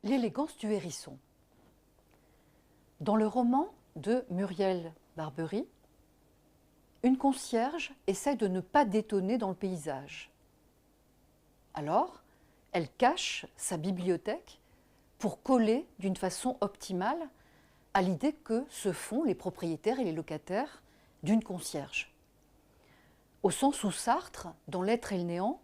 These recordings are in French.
L'élégance du hérisson. Dans le roman de Muriel Barbery, une concierge essaie de ne pas détonner dans le paysage. Alors, elle cache sa bibliothèque pour coller d'une façon optimale à l'idée que se font les propriétaires et les locataires d'une concierge. Au sens où Sartre, dans L'être et le néant,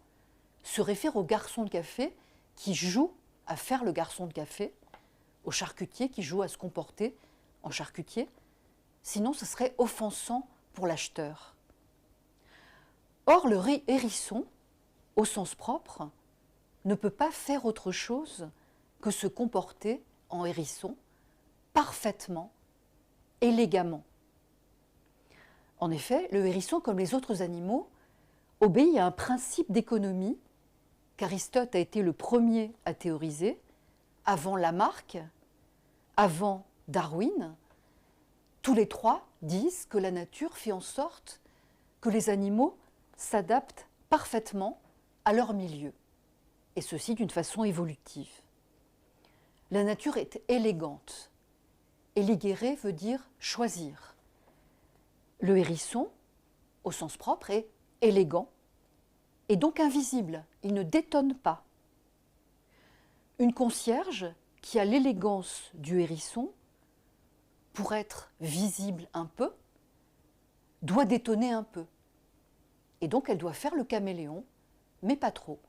se réfère au garçon de café qui joue à faire le garçon de café, au charcutier qui joue à se comporter en charcutier, sinon ce serait offensant pour l'acheteur. Or, le hérisson, au sens propre, ne peut pas faire autre chose que se comporter en hérisson, parfaitement, élégamment. En effet, le hérisson, comme les autres animaux, obéit à un principe d'économie qu'Aristote a été le premier à théoriser, avant Lamarck, avant Darwin. Tous les trois disent que la nature fait en sorte que les animaux s'adaptent parfaitement à leur milieu, et ceci d'une façon évolutive. La nature est élégante. Éligere veut dire choisir. Le hérisson, au sens propre, est élégant et donc invisible. Il ne détonne pas. Une concierge qui a l'élégance du hérisson, pour être visible un peu, doit détonner un peu. Et donc elle doit faire le caméléon, mais pas trop.